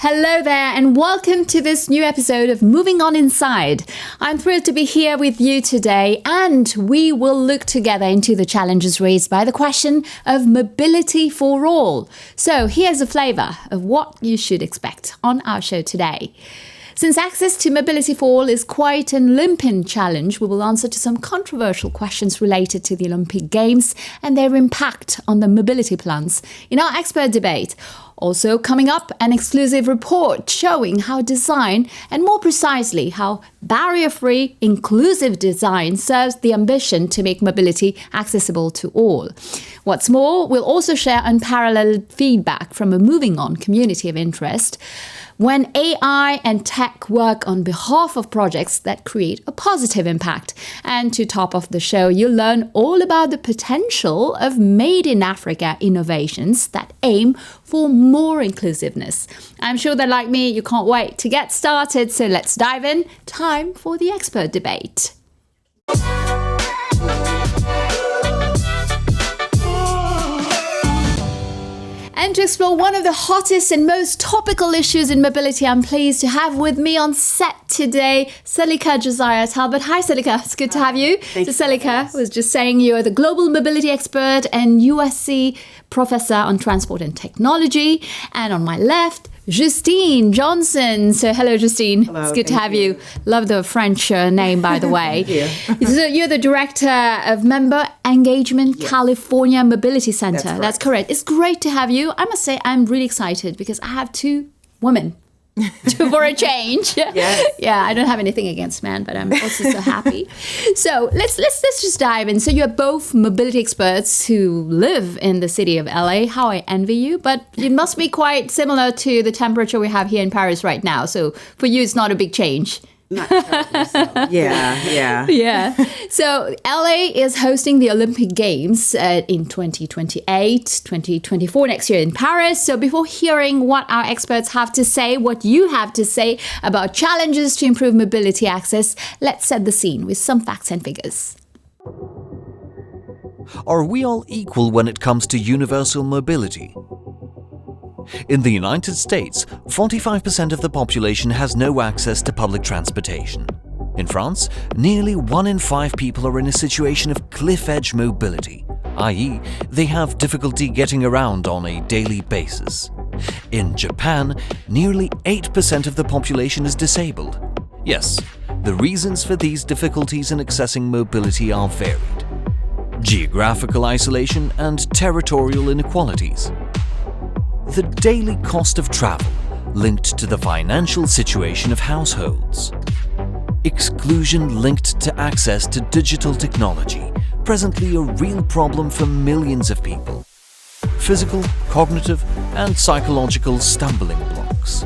Hello there and welcome to this new episode of Movin'On Inside. I'm thrilled to be here with you today and we will look together into the challenges raised by the question of mobility for all. So here's a flavour of what you should expect on our show today. Since access to mobility for all is quite an Olympian challenge, we will answer to some controversial questions related to the Olympic Games and their impact on the mobility plans in our expert debate. Also coming up, an exclusive report showing how design, and more precisely, how barrier-free, inclusive design serves the ambition to make mobility accessible to all. What's more, we'll also share unparalleled feedback from a Movin'On community of interest when AI and tech work on behalf of projects that create a positive impact. And to top off the show, you'll learn all about the potential of Made in Africa innovations that aim for more inclusiveness. I'm sure that, like me, you can't wait to get started. So let's dive in. Time for the expert debate. And to explore one of the hottest and most topical issues in mobility, I'm pleased to have with me on set today, Selika Josiah Talbot. Hi, Selika. It's good to have you. Thank you. Selika was just saying you are the global mobility expert and USC professor on transport and technology. And on my left, Justine Johnson. So hello, Justine. Hello, it's good to thank have you. Love the French name, by the way. Thank you. So you're the director of Member Engagement California Mobility Center. That's correct. Correct. It's great to have you. I must say I'm really excited because I have two women. For a change. Yes. Yeah, I don't have anything against men, but I'm also so happy. So let's just dive in. So you're both mobility experts who live in the city of LA. How I envy you, but it must be quite similar to the temperature we have here in Paris right now. So for you, it's not a big change. Not terribly so. Yeah. Yeah. So LA is hosting the Olympic Games in 2028, 2024 next year in Paris. So before hearing what our experts have to say, what you have to say about challenges to improve mobility access, let's set the scene with some facts and figures. Are we all equal when it comes to universal mobility? In the United States, 45% of the population has no access to public transportation. In France, nearly 1 in 5 people are in a situation of cliff-edge mobility, i.e., they have difficulty getting around on a daily basis. In Japan, nearly 8% of the population is disabled. Yes, the reasons for these difficulties in accessing mobility are varied. Geographical isolation and territorial inequalities. The daily cost of travel linked to the financial situation of households. Exclusion linked to access to digital technology, presently a real problem for millions of people. Physical, cognitive, and psychological stumbling blocks.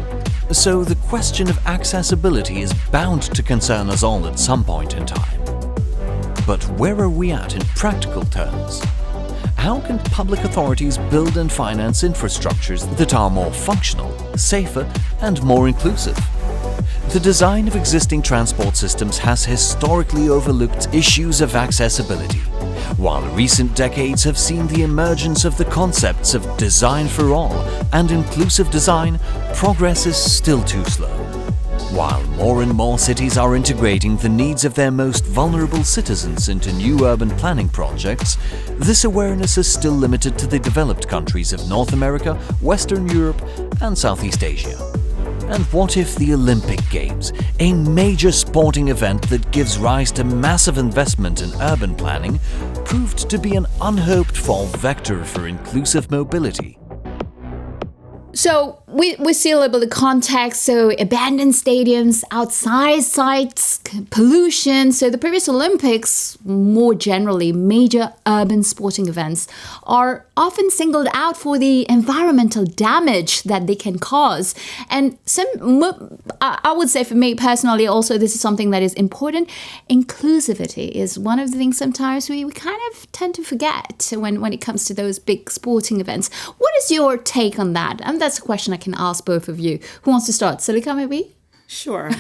So the question of accessibility is bound to concern us all at some point in time. But where are we at in practical terms? How can public authorities build and finance infrastructures that are more functional, safer, and more inclusive? The design of existing transport systems has historically overlooked issues of accessibility, while recent decades have seen the emergence of the concepts of design for all and inclusive design, progress is still too slow. While more and more cities are integrating the needs of their most vulnerable citizens into new urban planning projects, this awareness is still limited to the developed countries of North America, Western Europe, and Southeast Asia. And what if the Olympic Games, a major sporting event that gives rise to massive investment in urban planning, proved to be an unhoped-for vector for inclusive mobility? So we see a little bit of context. So abandoned stadiums, outside sites, pollution. So the previous Olympics, more generally, major urban sporting events are often singled out for the environmental damage that they can cause. And I would say for me personally, also, this is something that is important. Inclusivity is one of the things sometimes we kind of tend to forget when it comes to those big sporting events. What is your take on that? And that's a question I can ask both of you. Who wants to start? Selika, maybe? Sure.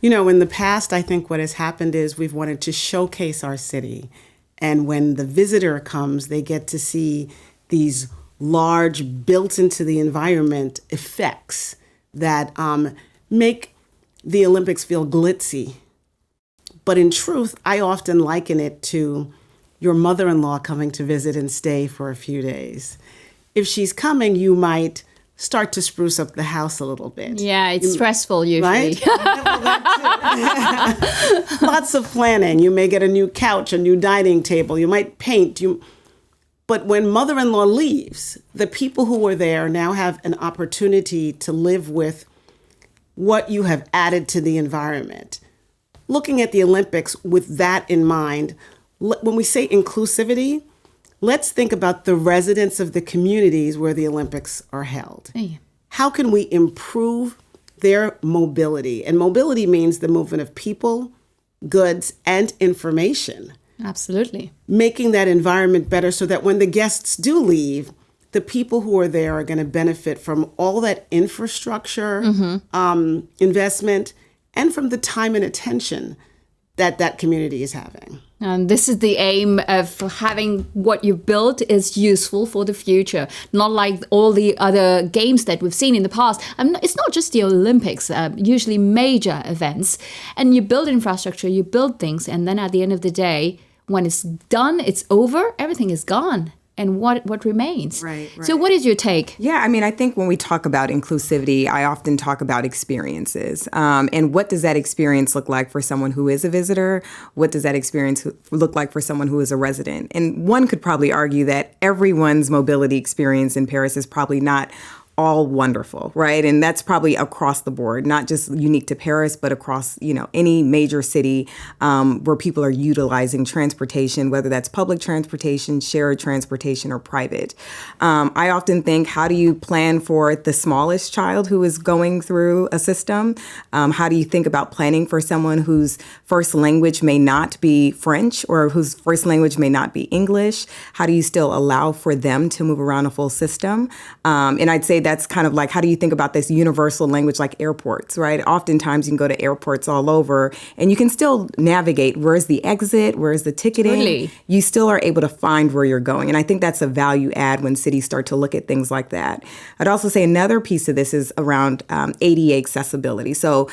In the past, I think what has happened is we've wanted to showcase our city. And when the visitor comes, they get to see these large, built into the environment effects that make the Olympics feel glitzy. But in truth, I often liken it to your mother-in-law coming to visit and stay for a few days. If she's coming, you might start to spruce up the house a little bit. Yeah, it's stressful usually. Right? Lots of planning. You may get a new couch, a new dining table. You might paint. But when mother-in-law leaves, the people who were there now have an opportunity to live with what you have added to the environment. Looking at the Olympics with that in mind, when we say inclusivity, let's think about the residents of the communities where the Olympics are held. Yeah. How can we improve their mobility? And mobility means the movement of people, goods, and information. Absolutely. Making that environment better so that when the guests do leave, the people who are there are going to benefit from all that infrastructure, investment, and from the time and attention that community is having. And this is the aim of having what you built is useful for the future, not like all the other games that we've seen in the past. It's not just the Olympics, usually major events. And you build infrastructure, you build things, and then at the end of the day, when it's done, it's over, everything is gone. And what remains. Right. So what is your take? Yeah, I mean, I think when we talk about inclusivity, I often talk about experiences. And what does that experience look like for someone who is a visitor? What does that experience look like for someone who is a resident? And one could probably argue that everyone's mobility experience in Paris is probably not all wonderful, right? And that's probably across the board, not just unique to Paris, but across, any major city where people are utilizing transportation, whether that's public transportation, shared transportation, or private. I often think, how do you plan for the smallest child who is going through a system? How do you think about planning for someone whose first language may not be French or whose first language may not be English? How do you still allow for them to move around a full system? And I'd say that's kind of like, how do you think about this universal language like airports, right? Oftentimes you can go to airports all over and you can still navigate. Where's the exit? Where's the ticketing? Totally. You still are able to find where you're going. And I think that's a value add when cities start to look at things like that. I'd also say another piece of this is around ADA accessibility. So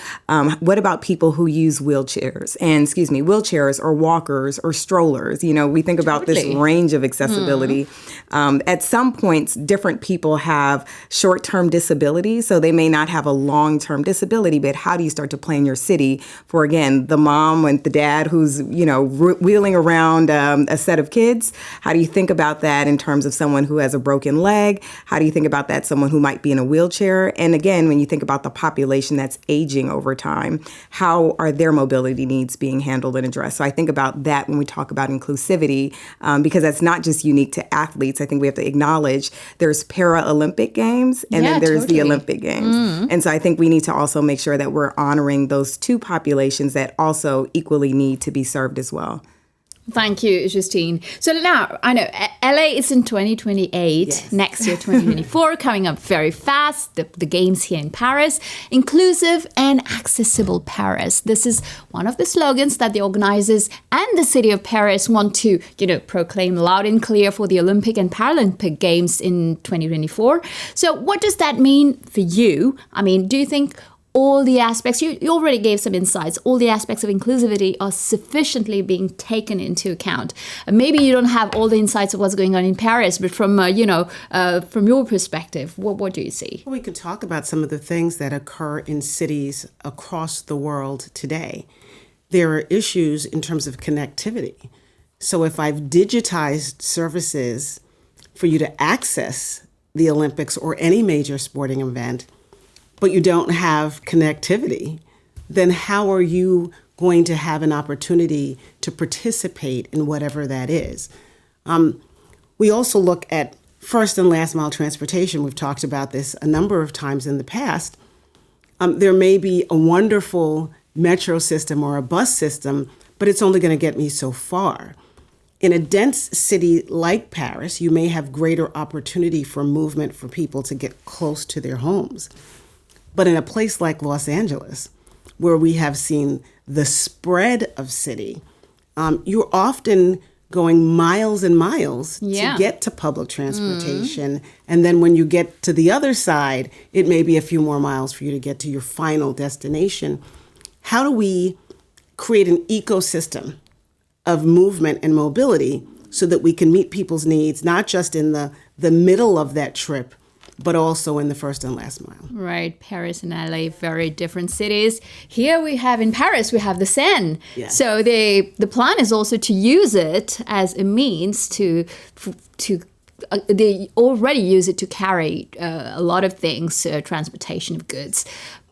what about people who use wheelchairs or walkers or strollers? We think about this range of accessibility. At some points, different people have short-term disability, so they may not have a long-term disability, but how do you start to plan your city for, again, the mom and the dad who's, wheeling around a set of kids? How do you think about that in terms of someone who has a broken leg? How do you think about that, someone who might be in a wheelchair? And again, when you think about the population that's aging over time, how are their mobility needs being handled and addressed? So I think about that when we talk about inclusivity, because that's not just unique to athletes. I think we have to acknowledge there's Paralympic Games, and then there's the Olympic Games. And so I think we need to also make sure that we're honoring those two populations that also equally need to be served as well. Thank you, Justine. So now, I know LA is in 2028, yes. Next year 2024, coming up very fast, the games here in Paris. Inclusive and accessible Paris. This is one of the slogans that the organizers and the city of Paris want to, proclaim loud and clear for the Olympic and Paralympic Games in 2024. So what does that mean for you? I mean, do you think all the aspects, you already gave some insights, all the aspects of inclusivity are sufficiently being taken into account? Maybe you don't have all the insights of what's going on in Paris, but from your perspective, what do you see? We could talk about some of the things that occur in cities across the world today. There are issues in terms of connectivity. So if I've digitized services for you to access the Olympics or any major sporting event, but you don't have connectivity, then how are you going to have an opportunity to participate in whatever that is? We also look at first and last mile transportation. We've talked about this a number of times in the past. There may be a wonderful metro system or a bus system, but it's only going to get me so far. In a dense city like Paris, you may have greater opportunity for movement for people to get close to their homes. But in a place like Los Angeles, where we have seen the spread of city, you're often going miles and miles Yeah. to get to public transportation. And then when you get to the other side, it may be a few more miles for you to get to your final destination. How do we create an ecosystem of movement and mobility so that we can meet people's needs, not just in the middle of that trip, but also in the first and last mile? Right, Paris and LA, very different cities. Here we have in Paris, we have the Seine. Yeah. So the plan is also to use it as a means to they already use it to carry a lot of things, transportation of goods.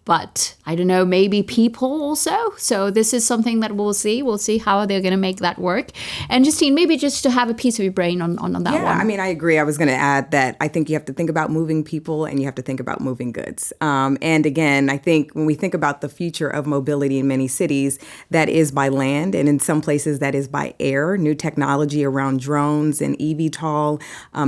But I don't know, maybe people also. So this is something that we'll see. We'll see how they're going to make that work. And Justine, maybe just to have a piece of your brain on that one. Yeah, I mean, I agree. I was going to add that I think you have to think about moving people and you have to think about moving goods. And again, I think when we think about the future of mobility in many cities, that is by land, and in some places that is by air. New technology around drones and eVTOL.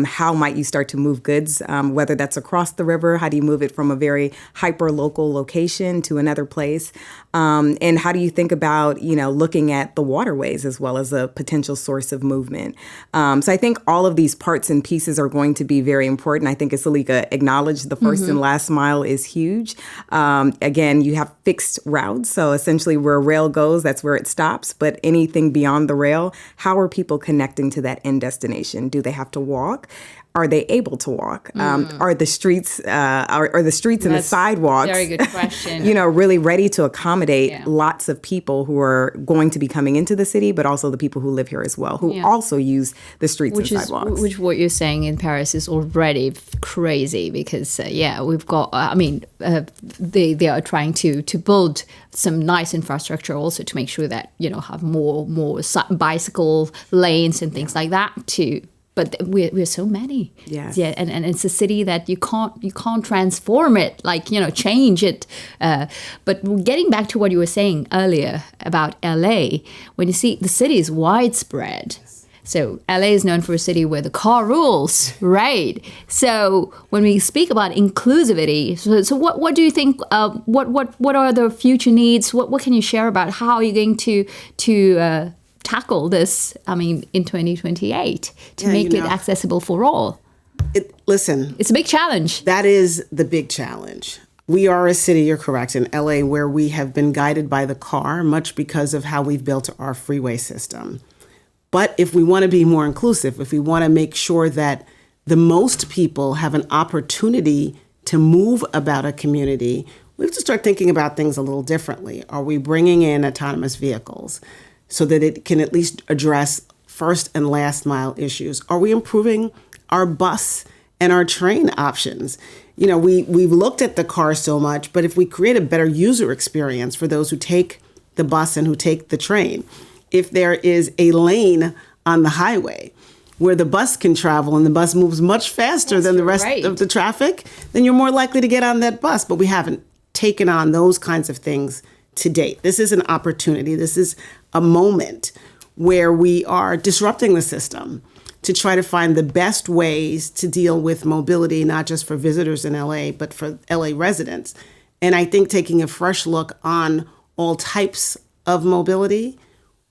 How might you start to move goods, whether that's across the river? How do you move it from a very hyper-local location to another place? And how do you think about, looking at the waterways as well as a potential source of movement? So I think all of these parts and pieces are going to be very important. I think, as Salika acknowledged, the first and last mile is huge. Again, you have fixed routes. So essentially where rail goes, that's where it stops. But anything beyond the rail, how are people connecting to that end destination? Do they have to walk? Are they able to walk? Are the streets are the streets and the sidewalks Very good question. really ready to accommodate lots of people who are going to be coming into the city, but also the people who live here as well, who also use the streets and sidewalks. Which what you're saying in Paris is already crazy because we've got. They are trying to build some nice infrastructure also to make sure that have more bicycle lanes and things like that too. But we're so many. Yes. Yeah. And it's a city that you can't transform it, change it. But getting back to what you were saying earlier about LA, when you see the city is widespread. So LA is known for a city where the car rules, right? So when we speak about inclusivity, so what do you think? What are the future needs? What can you share about how are you going to tackle this, in 2028 to make it accessible for all? Listen, it's a big challenge. That is the big challenge. We are a city, you're correct, in LA where we have been guided by the car, much because of how we've built our freeway system. But if we want to be more inclusive, if we want to make sure that the most people have an opportunity to move about a community, we have to start thinking about things a little differently. Are we bringing in autonomous vehicles so that it can at least address first and last mile issues? Are we improving our bus and our train options? We've looked at the car so much, but if we create a better user experience for those who take the bus and who take the train, if there is a lane on the highway where the bus can travel and the bus moves much faster than the rest of the traffic, then you're more likely to get on that bus. But we haven't taken on those kinds of things to date. This is an opportunity. This is a moment where we are disrupting the system to try to find the best ways to deal with mobility, not just for visitors in LA, but for LA residents. And I think taking a fresh look on all types of mobility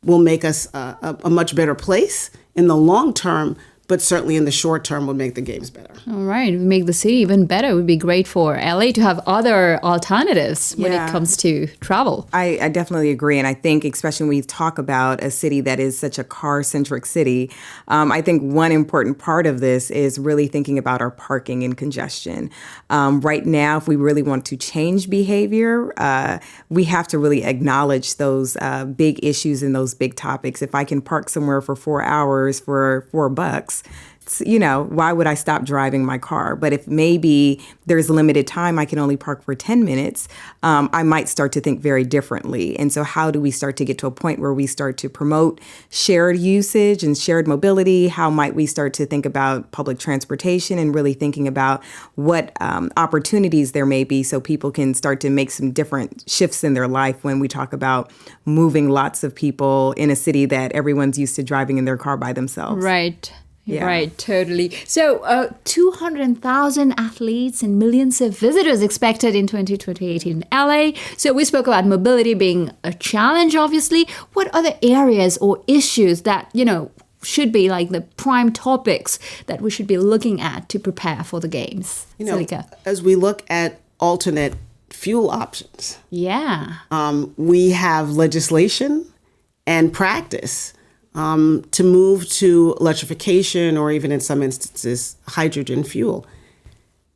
will make us a much better place in the long term, but certainly in the short term would make the games better. All right, make the city even better. It would be great for LA to have other alternatives when it comes to travel. I definitely agree. And I think especially when we talk about a city that is such a car-centric city, I think one important part of this is really thinking about our parking and congestion. Right now, if we really want to change behavior, we have to really acknowledge those big issues and those big topics. If I can park somewhere for 4 hours for $4, why would I stop driving my car? But if maybe there's limited time, I can only park for 10 minutes, I might start to think very differently. And so how do we start to get to a point where we start to promote shared usage and shared mobility? How might we start to think about public transportation and really thinking about what opportunities there may be so people can start to make some different shifts in their life when we talk about moving lots of people in a city that everyone's used to driving in their car by themselves. Right. Yeah. Right, totally. So 200,000 athletes and millions of visitors expected in 2028 in LA. So we spoke about mobility being a challenge, obviously. What other areas or issues that, should be like the prime topics that we should be looking at to prepare for the games? Silika. As we look at alternate fuel options, we have legislation and practice to move to electrification or even in some instances hydrogen fuel.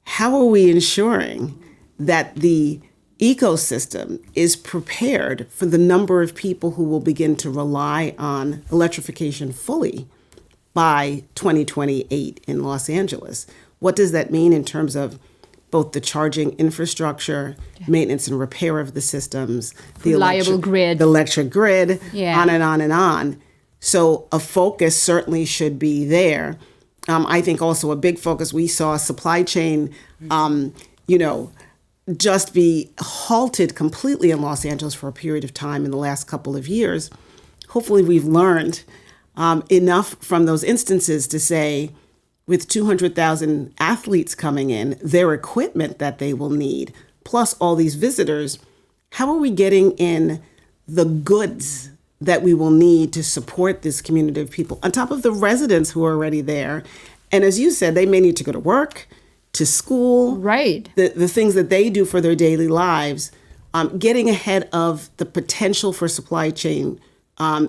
How are we ensuring that the ecosystem is prepared for the number of people who will begin to rely on electrification fully by 2028 in Los Angeles? What does that mean in terms of both the charging infrastructure, maintenance and repair of the systems, the reliable grid, the electric grid, on and on and on? So a focus certainly should be there. I think also a big focus, we saw supply chain, just be halted completely in Los Angeles for a period of time in the last couple of years. Hopefully we've learned enough from those instances to say, with 200,000 athletes coming in, their equipment that they will need, plus all these visitors, how are we getting in the goods that we will need to support this community of people, on top of the residents who are already there? And as you said, they may need to go to work, to school, right? The things that they do for their daily lives, getting ahead of the potential for supply chain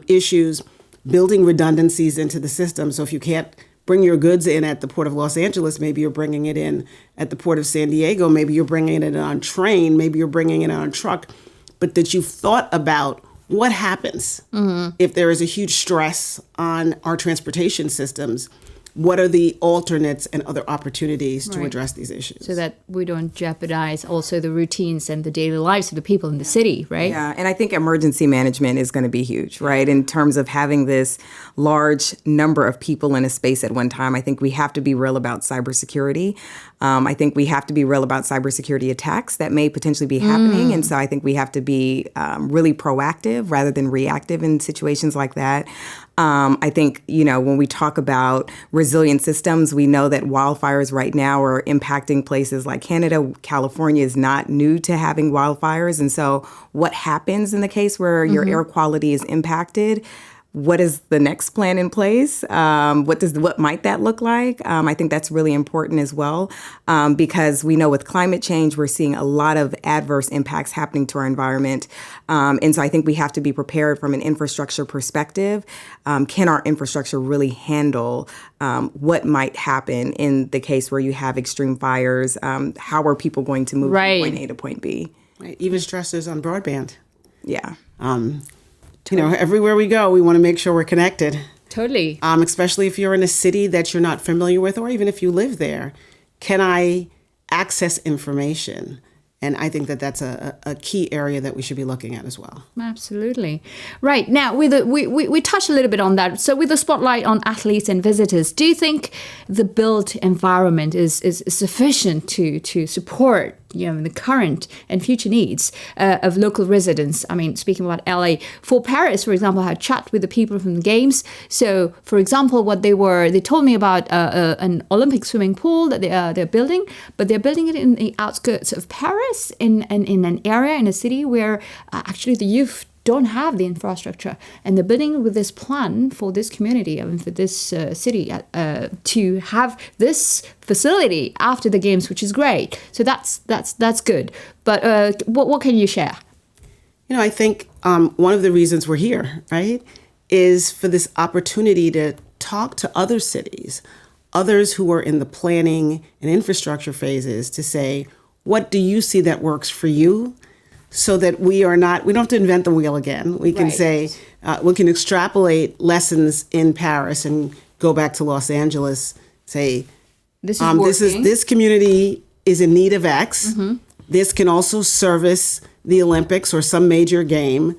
issues, building redundancies into the system. So if you can't bring your goods in at the Port of Los Angeles, maybe you're bringing it in at the Port of San Diego, maybe you're bringing it on train, maybe you're bringing it on truck, but that you've thought about what happens if there is a huge stress on our transportation systems. What are the alternates and other opportunities to address these issues? So that we don't jeopardize also the routines and the daily lives of the people in the city, right? Yeah, and I think emergency management is going to be huge, right? In terms of having this large number of people in a space at one time, I think we have to be real about cybersecurity. I think we have to be real about cybersecurity attacks that may potentially be happening. And so I think we have to be really proactive rather than reactive in situations like that. I think, when we talk about resilient systems, we know that wildfires right now are impacting places like Canada. California is not new to having wildfires. And so what happens in the case where your air quality is impacted? What is the next plan in place? What might that look like? I think that's really important as well, because we know with climate change, we're seeing a lot of adverse impacts happening to our environment. And so I think we have to be prepared from an infrastructure perspective. Can our infrastructure really handle what might happen in the case where you have extreme fires? How are people going to move from point A to point B? Right. Even stressors on broadband. Yeah. Everywhere we go, we want to make sure we're connected. Totally. Especially if you're in a city that you're not familiar with, or even if you live there. Can I access information? And I think that that's a key area that we should be looking at as well. Absolutely. Right. Now, we touched a little bit on that. So with the spotlight on athletes and visitors, do you think the built environment is sufficient to support the current and future needs of local residents? I mean, speaking about LA, for Paris, for example, I had chat with the people from the games. So, for example, they told me about an Olympic swimming pool that they're building, but they're building it in the outskirts of Paris, in an area, in a city where actually the youth don't have the infrastructure, and they're building with this plan for this community, for this city to have this facility after the games, which is great. So that's good. But what can you share? I think one of the reasons we're here, right, is for this opportunity to talk to other cities, others who are in the planning and infrastructure phases, to say, what do you see that works for you? So that we don't have to invent the wheel again. We can say, we can extrapolate lessons in Paris and go back to Los Angeles, say, this community is in need of X. This can also service the Olympics or some major game.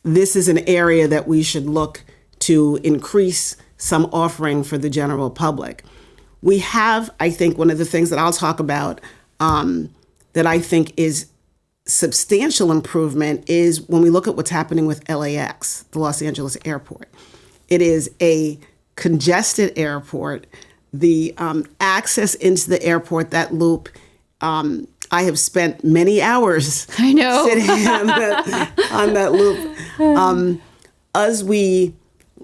This is an area that we should look to increase some offering for the general public. We have, I think, one of the things that I'll talk about that I think is substantial improvement is when we look at what's happening with LAX, the Los Angeles airport. It is a congested airport. The access into the airport, that loop, I have spent many hours sitting on that loop. As we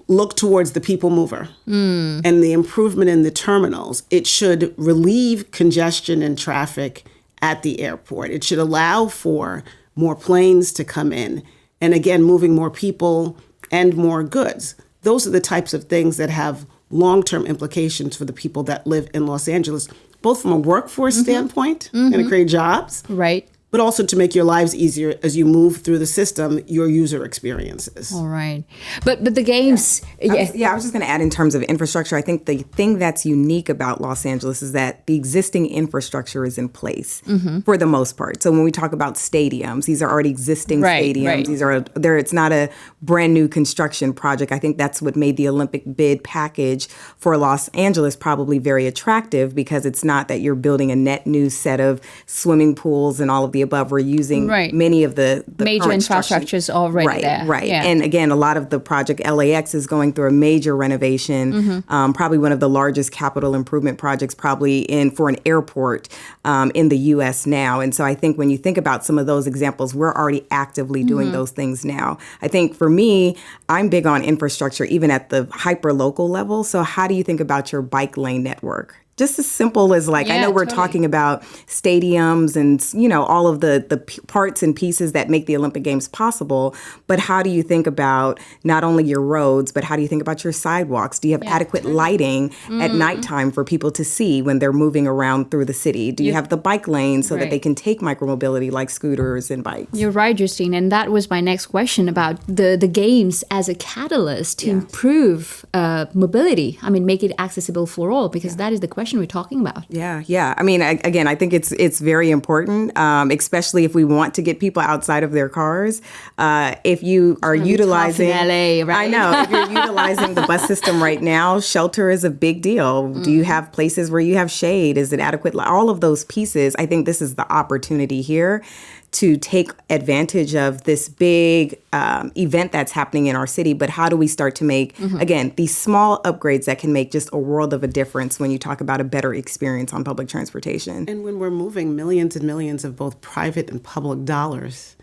look towards the people mover and the improvement in the terminals. It should relieve congestion and traffic at the airport. It should allow for more planes to come in. And again, moving more people and more goods. Those are the types of things that have long-term implications for the people that live in Los Angeles, both from a workforce standpoint and to create jobs. Right. But also to make your lives easier as you move through the system, your user experiences. All right. But the games... I was just going to add in terms of infrastructure, I think the thing that's unique about Los Angeles is that the existing infrastructure is in place for the most part. So when we talk about stadiums, these are already existing stadiums. Right. These are it's not a brand new construction project. I think that's what made the Olympic bid package for Los Angeles probably very attractive, because it's not that you're building a net new set of swimming pools and all of the above. We're using many of the major infrastructures already there. Right. Yeah. And again, a lot of the project, LAX is going through a major renovation, probably one of the largest capital improvement projects probably for an airport in the U.S. now. And so I think when you think about some of those examples, we're already actively doing those things now. I think for me, I'm big on infrastructure, even at the hyper local level. So how do you think about your bike lane network? Just as simple as I know we're talking about stadiums and, all of the parts and pieces that make the Olympic Games possible. But how do you think about not only your roads, but how do you think about your sidewalks? Do you have adequate lighting at nighttime for people to see when they're moving around through the city? Do you have the bike lanes so that they can take micromobility like scooters and bikes? You're right, Justine. And that was my next question about the games as a catalyst to improve mobility. I mean, make it accessible for all, because that is the question we're talking about. Yeah. I mean, again, I think it's very important, especially if we want to get people outside of their cars. If you are utilizing LA, right? I know. If you're utilizing the bus system right now, shelter is a big deal. Do you have places where you have shade? Is it adequate? All of those pieces. I think this is the opportunity here to take advantage of this big event that's happening in our city. But how do we start to make, again, these small upgrades that can make just a world of a difference when you talk about a better experience on public transportation? And when we're moving millions and millions of both private and public dollars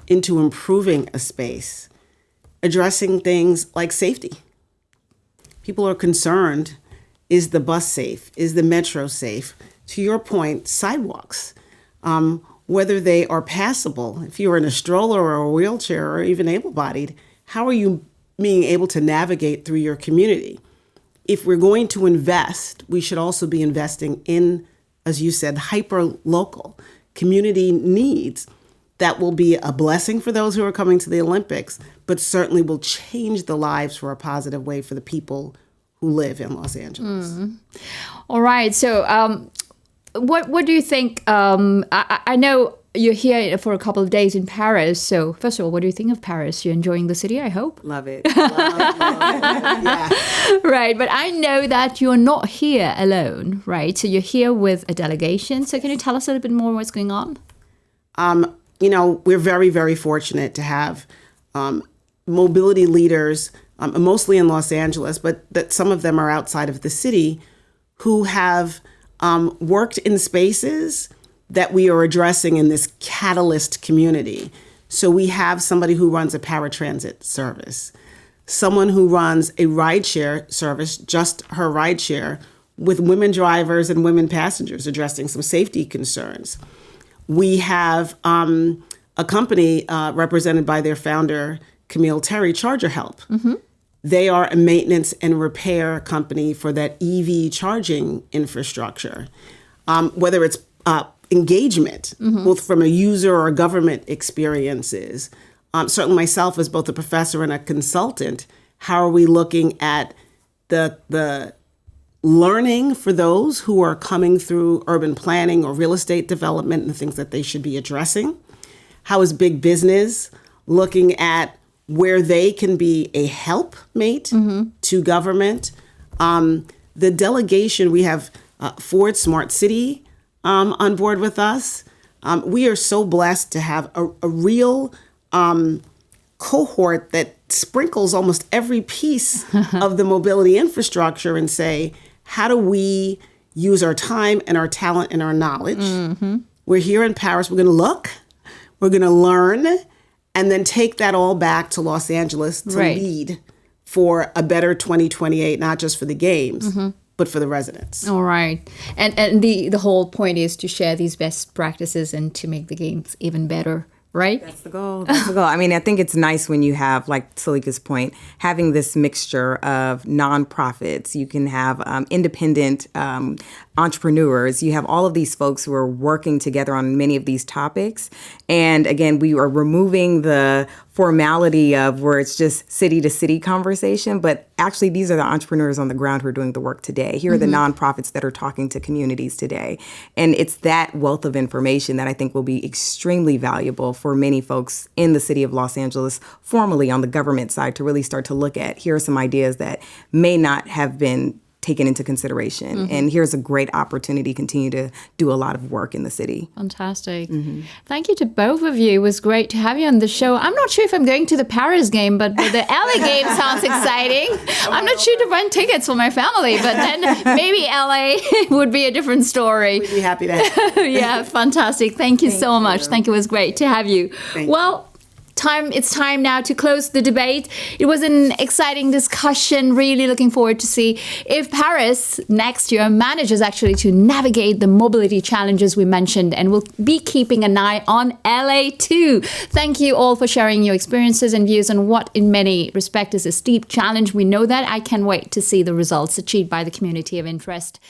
into improving a space, addressing things like safety. People are concerned, is the bus safe? Is the metro safe? To your point, sidewalks. Whether they are passable, if you're in a stroller or a wheelchair or even able-bodied, how are you being able to navigate through your community? If we're going to invest, we should also be investing in, as you said, hyper-local community needs that will be a blessing for those who are coming to the Olympics, but certainly will change the lives for a positive way for the people who live in Los Angeles. All right. So what do you think? I know you're here for a couple of days in Paris. So first of all, what do you think of Paris? You're enjoying the city, I hope? Love it. Yeah. Right. But I know that you're not here alone, right? So you're here with a delegation. So can you tell us a little bit more what's going on? We're very, very fortunate to have mobility leaders, mostly in Los Angeles, but that some of them are outside of the city, who have worked in spaces that we are addressing in this catalyst community. So we have somebody who runs a paratransit service, someone who runs a rideshare service, just her rideshare, with women drivers and women passengers, addressing some safety concerns. We have a company represented by their founder, Camille Terry, Charger Help. They are a maintenance and repair company for that EV charging infrastructure. Whether it's engagement, both from a user or government experiences. Certainly myself as both a professor and a consultant, how are we looking at the learning for those who are coming through urban planning or real estate development and the things that they should be addressing? How is big business looking at where they can be a helpmate to government? The delegation, we have Ford Smart City on board with us. We are so blessed to have a real cohort that sprinkles almost every piece of the mobility infrastructure and say, how do we use our time and our talent and our knowledge? We're here in Paris. We're going to look, we're going to learn, and then take that all back to Los Angeles to lead for a better 2028, not just for the games, but for the residents. All right. And the whole point is to share these best practices and to make the games even better, right? That's the goal. That's the goal. I mean, I think it's nice when you have, like Salika's point, having this mixture of nonprofits. You can have independent entrepreneurs. You have all of these folks who are working together on many of these topics. And again, we are removing the formality of where it's just city to city conversation, but actually these are the entrepreneurs on the ground who are doing the work today. Here are the nonprofits that are talking to communities today. And it's that wealth of information that I think will be extremely valuable for many folks in the city of Los Angeles, formally on the government side, to really start to look at, here are some ideas that may not have been taken into consideration. And here's a great opportunity to continue to do a lot of work in the city. Fantastic. Thank you to both of you. It was great to have you on the show. I'm not sure if I'm going to the Paris game, but the LA game sounds exciting. I'm not sure to rent tickets for my family, but then maybe LA would be a different story. We'd be happy to have you. Yeah, fantastic. Thank you so much. Thank you. It was great to have you. Well, it's time now to close the debate. It was an exciting discussion. Really looking forward to see if Paris next year manages actually to navigate the mobility challenges we mentioned, and we'll be keeping an eye on LA too. Thank you all for sharing your experiences and views on what in many respects is a steep challenge. We know that. I can't wait to see the results achieved by the community of interest.